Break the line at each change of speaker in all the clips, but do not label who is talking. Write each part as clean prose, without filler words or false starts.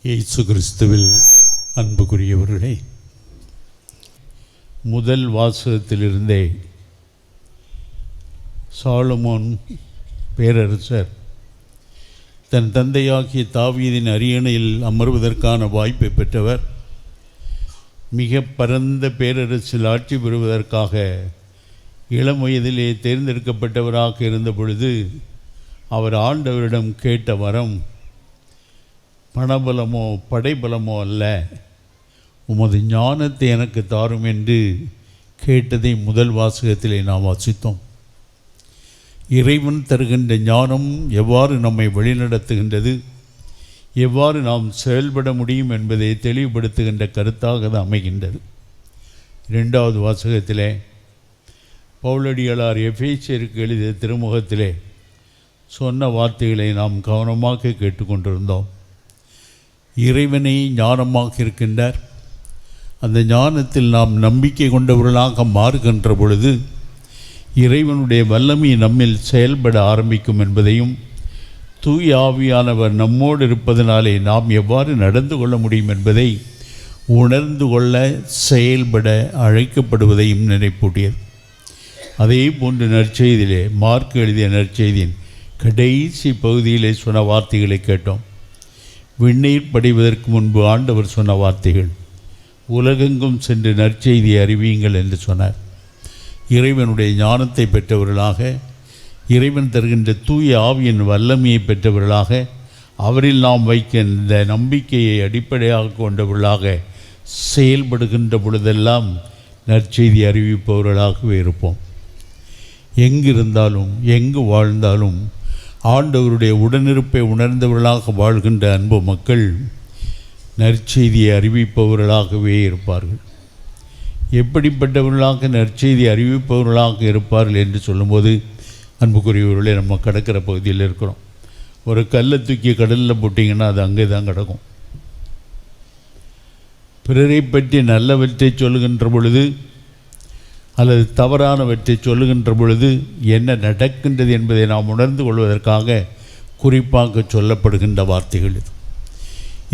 இயேசு கிறிஸ்துவில் அன்புக்குரியவர்களே, முதல் வாசகத்திலிருந்தே சாலமோன் பேரரசர் தன் தந்தையாகிய தாவீதின் அரியணையில் அமர்வதற்கான வாய்ப்பை பெற்றவர். மிக பரந்த பேரரசில் ஆட்சி பெறுவதற்காக இளம் வயதிலே தேர்ந்தெடுக்கப்பட்டவராக இருந்த பொழுது அவர் ஆண்டவரிடம் கேட்ட வரம் பணபலமோ படைபலமோ அல்ல, உமது ஞானத்தை எனக்கு தாரும் என்று கேட்டதை முதல் வாசகத்திலே நாம் வாசித்தோம். இறைவன் தருகின்ற ஞானம் எவ்வாறு நம்மை வழிநடத்துகின்றது, எவ்வாறு நாம் செயல்பட முடியும் என்பதை தெளிவுபடுத்துகின்ற கருத்தாக அது அமைகின்றது. இரண்டாவது வாசகத்திலே பவுலடிகளார் எபேசியருக்கு எழுதிய திருமுகத்திலே சொன்ன வார்த்தைகளை நாம் கவனமாக கேட்டுக்கொண்டிருந்தோம். இறைவனை ஞானமாக இருக்கின்றார். அந்த ஞானத்தில் நாம் நம்பிக்கை கொண்டவர்களாக மாறுகின்ற பொழுது இறைவனுடைய வல்லமை நம்மில் செயல்பட ஆரம்பிக்கும் என்பதையும், தூய ஆவியானவர் நம்மோடு இருப்பதனாலே நாம் எவ்வாறு நடந்து கொள்ள முடியும் என்பதை உணர்ந்து கொள்ள செயல்பட அழைக்கப்படுவதையும் நினைப்பூட்டியது. அதே போன்று நற்செய்தியிலே மார்க் எழுதிய நற்செய்தியின் கடைசி பகுதியிலே சொன்ன வார்த்தைகளை கேட்டோம். விண்ணீர் படிவதற்கு முன்பு ஆண்டவர் சொன்ன வார்த்தைகள், உலகெங்கும் சென்று நற்செய்தியை அறிவியுங்கள் என்று சொன்னார். இறைவனுடைய ஞானத்தை பெற்றவர்களாக, இறைவன் தருகின்ற தூய ஆவியின் வல்லமையை பெற்றவர்களாக, அவரில் நாம் வைக்கின்ற நம்பிக்கையை அடிப்படையாக கொண்டவர்களாக செயல்படுகின்ற பொழுதெல்லாம் நற்செய்தி அறிவிப்பவர்களாகவே இருப்போம். எங்கிருந்தாலும் எங்கு வாழ்ந்தாலும் ஆண்டவருடைய உடனிருப்பை உணர்ந்தவர்களாக வாழ்கின்ற அன்பு மக்கள் நற்செய்தியை அறிவிப்பவர்களாகவே இருப்பார்கள். எப்படிப்பட்டவர்களாக நற்செய்தி அறிவிப்பவர்களாக இருப்பார்கள் என்று சொல்லும்போது, அன்புக்குரியவர்களே, நம்ம கடற்கிற பகுதியில் இருக்கிறோம். ஒரு கல்லை தூக்கி கடலில் போட்டிங்கன்னா அது அங்கே தான் கிடக்கும். பிறரை பற்றி நல்லவற்றை சொல்லுகின்ற பொழுது அல்லது தவறானவற்றை சொல்லுகின்ற பொழுது என்ன நடக்கின்றது என்பதை நாம் உணர்ந்து கொள்வதற்காக குறிப்பாக சொல்லப்படுகின்ற வார்த்தைகள் இது.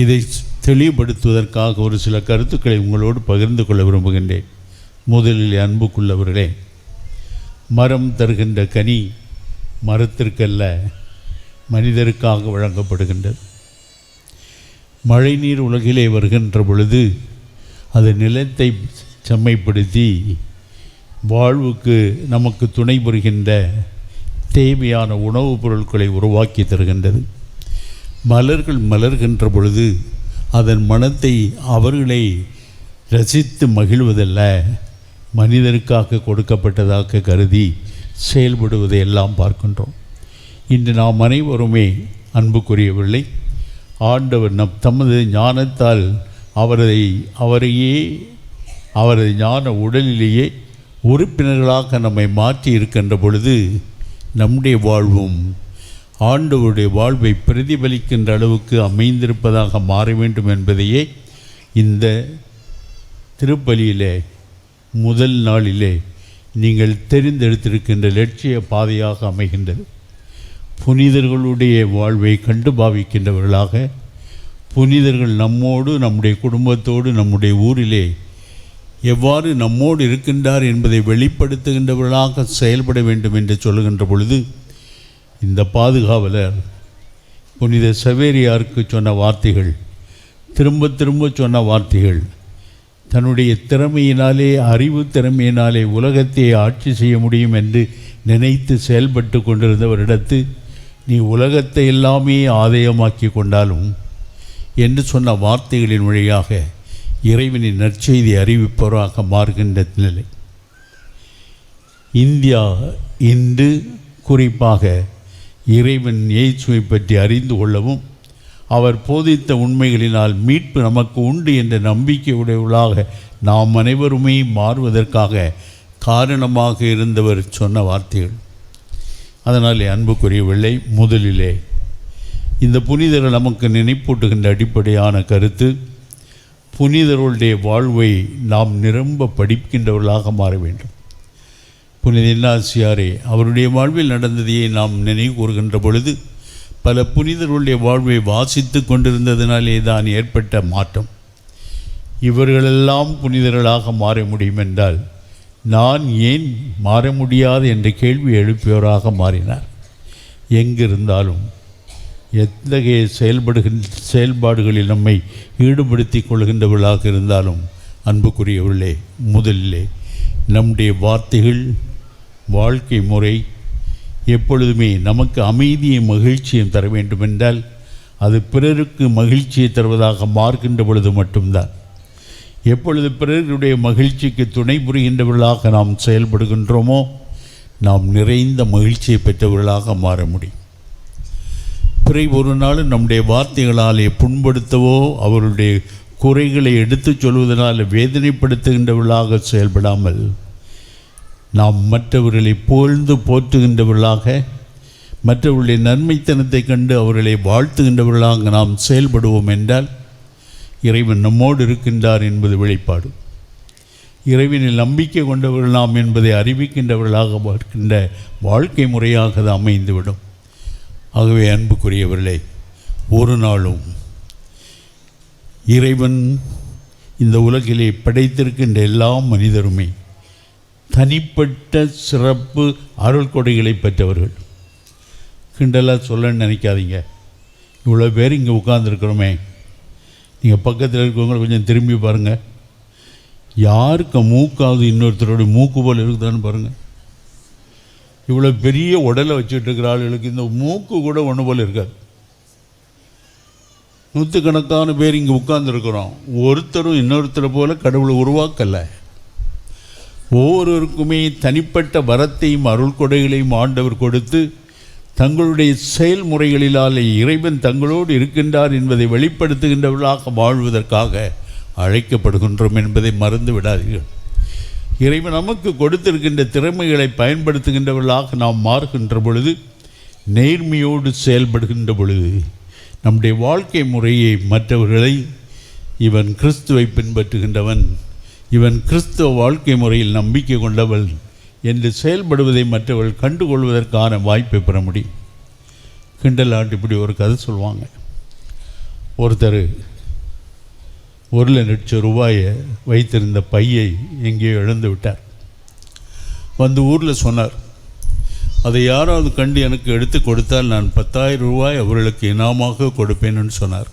இதை தெளிவுபடுத்துவதற்காக ஒரு சில கருத்துக்களை உங்களோடு பகிர்ந்து கொள்ள விரும்புகின்றேன். முதலில் அன்புக்குள்ளவர்களே, மரம் தருகின்ற கனி மரத்திற்கல்ல, மனிதருக்காக வழங்கப்படுகின்றது. மழை நீர் உலகிலே வருகின்ற பொழுது அது நிலத்தை செம்மைப்படுத்தி வாழ்வுக்கு நமக்கு துணை புரிகின்ற தேவையான உணவுப் பொருட்களை உருவாக்கி தருகின்றது. மலர்கள் மலர்கின்ற பொழுது அதன் மனத்தை அவர்களை ரசித்து மகிழ்வதல்ல, மனிதருக்காக கொடுக்கப்பட்டதாக கருதி செயல்படுவதை எல்லாம் பார்க்கின்றோம். இன்று நாம் அனைவருமே அன்புக்குரியவில்லை, ஆண்டவர் தமது ஞானத்தால் அவரது ஞான உடலிலேயே உறுப்பினர்களாக நம்மை மாற்றி இருக்கின்ற பொழுது நம்முடைய வாழ்வும் ஆண்டவருடைய வாழ்வை பிரதிபலிக்கின்ற அளவுக்கு அமைந்திருப்பதாக மாற வேண்டும் என்பதையே இந்த திருப்பலியிலே முதல் நாளிலே நீங்கள் தெரிந்தெடுத்திருக்கின்ற லட்சிய பாதையாக அமைகின்றது. புனிதர்களுடைய வாழ்வை கண்டு பாவிக்கின்றவர்களாக, புனிதர்கள் நம்மோடு, நம்முடைய குடும்பத்தோடு, நம்முடைய ஊரிலே எவ்வாறு நம்மோடு இருக்கின்றார் என்பதை வெளிப்படுத்துகின்றவர்களாக செயல்பட வேண்டும் என்று சொல்லுகின்ற பொழுது, இந்த பாதுகாவலர் புனித சவேரியாருக்கு சொன்ன வார்த்தைகள், திரும்ப திரும்ப சொன்ன வார்த்தைகள், தன்னுடைய திறமையினாலே, அறிவு திறமையினாலே உலகத்தை ஆட்சி செய்ய முடியும் என்று நினைத்து செயல்பட்டு கொண்டிருந்தவரிடத்து, நீ உலகத்தை எல்லாமே ஆதாயமாக்கி கொண்டாலும் என்று சொன்ன வார்த்தைகளின் வழியாக இறைவனின் நற்செய்தி அறிவிப்பவராக மாறுகின்ற நிலை. இந்தியா இன்று குறிப்பாக இறைவன் இயேசுவை பற்றி அறிந்து கொள்ளவும், அவர் போதித்த உண்மைகளினால் மீட்பு நமக்கு உண்டு என்ற நம்பிக்கையுடையவர்களாக நாம் அனைவருமே மாறுவதற்காக காரணமாக இருந்தவர் சொன்ன வார்த்தைகள். அதனாலே அன்புக்குரியவில்லை, முதலிலே இந்த புனிதர்கள் நமக்கு நினைப்பூட்டுகின்ற அடிப்படையான கருத்து, புனிதர்களுடைய வாழ்வை நாம் நிரம்ப படிக்கின்றவர்களாக மாற வேண்டும். புனித இன்னாசியாரே அவருடைய வாழ்வில் நடந்ததையே நாம் நினைவு கூறுகின்ற பொழுது பல புனிதர்களுடைய வாழ்வை வாசித்து கொண்டிருந்ததினாலே தான் ஏற்பட்ட மாற்றம். இவர்களெல்லாம் புனிதர்களாக மாற முடியும் என்றால் நான் ஏன் மாற முடியாது என்ற கேள்வி எழுப்பியவராக மாறினார். எங்கிருந்தாலும் எத்தகைய செயல்பாடுகளில் நம்மை ஈடுபடுத்தி கொள்கின்றவர்களாக இருந்தாலும் அன்புக்குரியவர்களே, முதலிலே நம்முடைய வார்த்தைகள், வாழ்க்கை முறை எப்பொழுதுமே நமக்கு அமைதியை மகிழ்ச்சியும் தர வேண்டுமென்றால் அது பிறருக்கு மகிழ்ச்சியை தருவதாக மாறுகின்ற பொழுது மட்டும்தான். எப்பொழுது பிறருடைய மகிழ்ச்சிக்கு துணை புரிகின்றவர்களாக நாம் செயல்படுகின்றோமோ நாம் நிறைந்த மகிழ்ச்சியை பெற்றவர்களாக மாற முடியும். பிறை ஒரு நாள் நம்முடைய வார்த்தைகளாலே புண்படுத்தவோ அவருடைய குறைகளை எடுத்துச் சொல்வதனால் வேதனைப்படுத்துகின்றவர்களாக செயல்படாமல் நாம் மற்றவர்களை புகழ்ந்து போற்றுகின்றவர்களாக, மற்றவர்களுடைய நன்மைத்தனத்தை கண்டு அவர்களை வாழ்த்துகின்றவர்களாக நாம் செயல்படுவோம் என்றால் இறைவன் நம்மோடு இருக்கின்றார் என்பது வெளிப்பாடு. இறைவனில் நம்பிக்கை கொண்டவர்கள் நாம் என்பதை அறிவிக்கின்றவர்களாக இருக்கின்ற வாழ்க்கை முறையாக அது அமைந்துவிடும். ஆகவே அன்புக்குரியவர்களே, ஒரு நாளும் இறைவன் இந்த உலகிலே படைத்திருக்கின்ற எல்லா மனிதருமே தனிப்பட்ட சிறப்பு அருள் கொடைகளை பெற்றவர்கள். கிண்டலாக சொல்லன்னு நினைக்காதீங்க. இவ்வளோ பேர் இங்கே உட்கார்ந்துருக்கிறோமே, நீங்கள் பக்கத்தில் இருக்கிறவங்க கொஞ்சம் திரும்பி பாருங்கள். யாருக்கு மூக்காவது இன்னொருத்தருடைய மூக்கு போல் இருக்குதான்னு பாருங்கள். இவ்வளோ பெரிய உடலை வச்சுட்டு இருக்கிற ஆளுகளுக்கு இந்த மூக்கு கூட ஒன்று போல் இருக்காது. நூற்றுக்கணக்கான பேர் இங்கே உட்கார்ந்துருக்கிறோம். ஒருத்தரும் இன்னொருத்தரை போல் கடவுளை உருவாக்கலை. ஒவ்வொருவருக்குமே தனிப்பட்ட வரத்தையும் அருள் கொடைகளையும் ஆண்டவர் கொடுத்து தங்களுடைய செயல்முறைகளிலாலே இறைவன் தங்களோடு இருக்கின்றார் என்பதை வெளிப்படுத்துகின்றவர்களாக வாழ்வதற்காக அழைக்கப்படுகின்றோம் என்பதை மறந்து விடாதீர்கள். இறைவன் நமக்கு கொடுத்திருக்கின்ற திறமைகளை பயன்படுத்துகின்றவர்களாக நாம் மாறுகின்ற பொழுது, நேர்மையோடு செயல்படுகின்ற பொழுது, நம்முடைய வாழ்க்கை முறையை மற்றவர்களை இவன் கிறிஸ்துவை பின்பற்றுகின்றவன், இவன் கிறிஸ்துவ வாழ்க்கை முறையில் நம்பிக்கை கொண்டவள் என்று செயல்படுவதை மற்றவர்கள் கண்டுகொள்வதற்கான வாய்ப்பை பெற முடியும். கிண்டலாண்டு இப்படி ஒரு கதை சொல்லுவாங்க. ஒருத்தர் 1,00,000 ரூபாயை வைத்திருந்த பையை எங்கேயோ இழந்து விட்டார். வந்து ஊரில் சொன்னார், அதை யாராவது கண்டு எனக்கு எடுத்து கொடுத்தால் நான் 10,000 ரூபாய் அவர்களுக்கு இனாமாக கொடுப்பேன்னு சொன்னார்.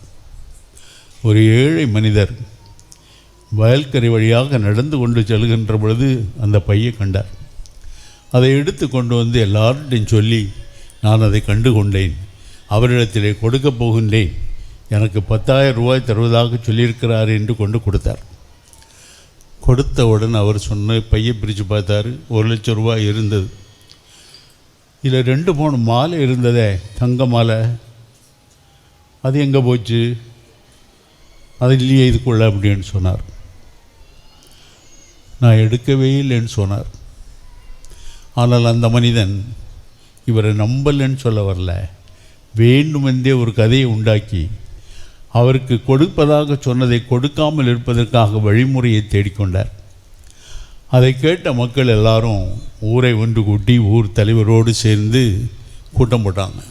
ஒரு ஏழை மனிதர் வயல்கரை வழியாக நடந்து கொண்டு செல்கின்ற பொழுது அந்த பையை கண்டார். அதை எடுத்து கொண்டு வந்து எல்லார்ட்டையும் சொல்லி, நான் அதை கண்டு கொண்டேன், அவரிடத்திலே கொடுக்கப் போகின்றேன், எனக்கு 10,000 ரூபாய் தருவதாக சொல்லியிருக்கிறார் என்று கொண்டு கொடுத்தார். கொடுத்தவுடன் அவர் சொன்ன பையை பிரித்து பார்த்தார். 1,00,000 ரூபாய் இருந்தது. இதில் 2 பவுன் மாலை இருந்ததே, தங்க மாலை, அது எங்கே போச்சு? அது இல்லையே இதுக்குள்ள அப்படின்னு சொன்னார். நான் எடுக்கவே இல்லைன்னு சொன்னார். ஆனால் அந்த மனிதன் இவரை நம்பலன்னு சொல்ல வரல, வேண்டுமென்றே ஒரு கதையை உண்டாக்கி அவருக்கு கொடுப்பதாக சொன்னதை கொடுக்காமல் இருப்பதற்காக வழிமுறையை தேடிக்கொண்டார். அதை கேட்ட மக்கள் எல்லாரும் ஊரை ஒன்று கூட்டி ஊர் தலைவரோடு சேர்ந்து கூட்டம் போட்டாங்க.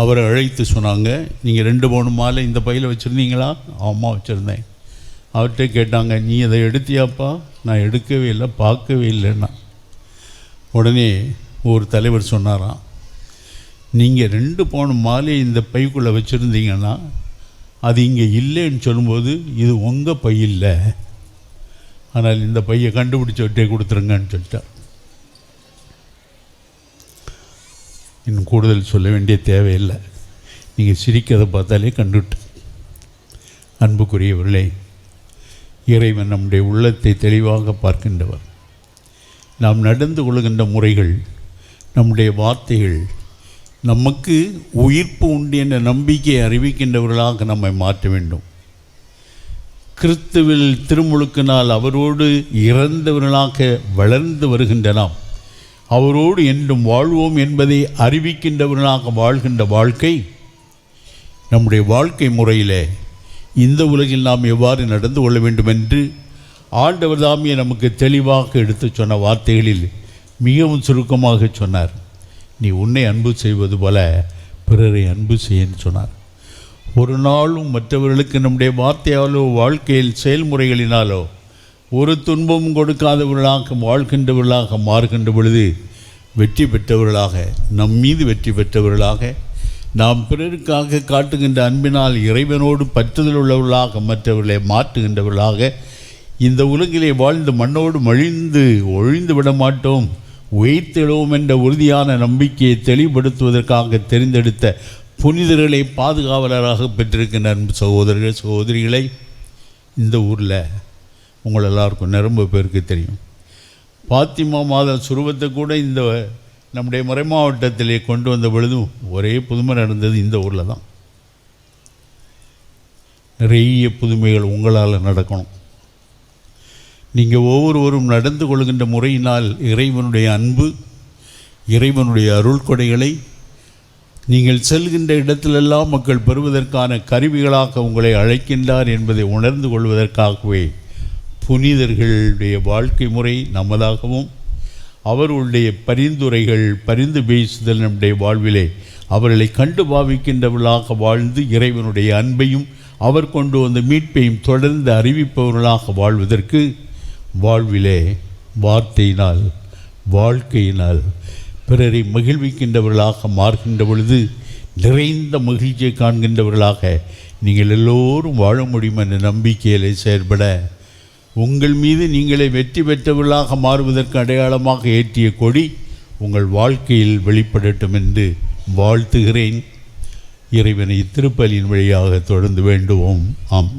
அவரை அழைத்து சொன்னாங்க, நீங்கள் 2 பவுன் மாலை இந்த பையில் வச்சுருந்தீங்களா? ஆமாம் வச்சுருந்தேன். அவர்கிட்ட கேட்டாங்க, நீ அதை எடுத்தியாப்பா? நான் எடுக்கவே இல்லை, பார்க்கவே இல்லைன்னா. உடனே ஒரு தலைவர் சொன்னாராம், நீங்கள் 2 பவுன் மாலை இந்த பைக்குள்ளே வச்சுருந்தீங்கன்னா அது இங்கே இல்லைன்னு சொல்லும்போது இது உங்கள் பை இல்லை, ஆனால் இந்த பையை கண்டுபிடிச்சவர்கிட்டே கொடுத்துருங்கன்னு சொல்லிட்டார். இன்னும் கூடுதல் சொல்ல வேண்டிய தேவையில்லை, நீங்கள் சிரிக்கிறதை பார்த்தாலே கண்டுவிட்டு. அன்புக்குரியவர்களே, இறைவன் நம்முடைய உள்ளத்தை தெளிவாக பார்க்கின்றவர். நாம் நடந்து கொள்கின்ற முறைகள், நம்முடைய வார்த்தைகள் நமக்கு உயிர்ப்பு உண்டு என்ற நம்பிக்கையை அறிவிக்கின்றவர்களாக நம்மை மாற்ற வேண்டும். கிறிஸ்துவில் திருமுழுக்கினால் அவரோடு இறந்தவர்களாக வளர்ந்து வருகின்ற நாம் அவரோடு என்றும் வாழ்வோம் என்பதை அறிவிக்கின்றவர்களாக வாழ்கின்ற வாழ்க்கை, நம்முடைய வாழ்க்கை முறையில் இந்த உலகில் நாம் எவ்வாறு நடந்து கொள்ள வேண்டும் என்று ஆண்டவர் தாமே நமக்கு தெளிவாக எடுத்து சொன்ன வார்த்தைகளில் மிகவும் சுருக்கமாக சொன்னார். நீ உன்னை அன்பு செய்வது போல பிறரை அன்பு செய்யன்னு சொன்னார். ஒரு நாளும் மற்றவர்களுக்கு நம்முடைய வார்த்தையாலோ வாழ்க்கையில் செயல்முறைகளினாலோ ஒரு துன்பமும் கொடுக்காதவர்களாக வாழ்கின்றவர்களாக மாறுகின்ற பொழுது வெற்றி பெற்றவர்களாக, நம் மீது வெற்றி பெற்றவர்களாக, நாம் பிறருக்காக காட்டுகின்ற அன்பினால் இறைவனோடு பற்றுதல் உள்ளவர்களாக மற்றவர்களை மாற்றுகின்றவர்களாக, இந்த உலகிலே வாழ்ந்து மண்ணோடு மழிந்து ஒழிந்து விட மாட்டோம், உயிர்த்தெழுவோம் என்ற உறுதியான நம்பிக்கையை தெளிவுபடுத்துவதற்காக தெரிந்தெடுத்த புனிதர்களை பாதுகாவலராக பெற்றிருக்கின்ற அன்பு சகோதரர்கள் சகோதரிகளை, இந்த ஊரில் உங்கள் எல்லாருக்கும் நிரம்ப பேருக்கு தெரியும். பாத்திமா மாத சுரூபத்தை கூட இந்த நம்முடைய மறை மாவட்டத்திலே கொண்டு வந்த பொழுதும் ஒரே புதுமை நடந்தது இந்த ஊரில் தான். நிறைய புதுமைகள் உங்களால் நடக்கணும். நீங்கள் ஒவ்வொருவரும் நடந்து கொள்கின்ற முறையினால் இறைவனுடைய அன்பு, இறைவனுடைய அருள் கொடைகளை நீங்கள் செல்கின்ற இடத்திலெல்லாம் மக்கள் பெறுவதற்கான கருவிகளாக உங்களை அழைக்கின்றார் என்பதை உணர்ந்து கொள்வதற்காகவே புனிதர்களுடைய வாழ்க்கை முறை நமதாகவும் அவர்களுடைய பரிந்துரைகள் பரிந்து பேசுதல் நம்முடைய வாழ்விலே அவர்களை கண்டு பாவிக்கின்றவர்களாக வாழ்ந்து இறைவனுடைய அன்பையும் அவர் கொண்டு வந்த மீட்பையும் தொடர்ந்து அறிவிப்பவர்களாக வாழ்வதற்கு வாழ்விலே வார்த்தையினால் வாழ்க்கையினால் பிறரை மகிழ்விக்கின்றவர்களாக மாறுகின்ற பொழுது நிறைந்த மகிழ்ச்சியை காண்கின்றவர்களாக நீங்கள் எல்லோரும் வாழ முடியும் என்ற நம்பிக்கையிலே செயல்பட உங்கள் மீது நீங்களே வெற்றி பெற்றவர்களாக மாறுவதற்கு அடையாளமாக ஏற்றிய கொடி உங்கள் வாழ்க்கையில் வெளிப்படட்டும் என்று வாழ்த்துகிறேன். இறைவனை திருப்பலியின் வழியாக தொடர்ந்து வேண்டுவோம். ஆம்.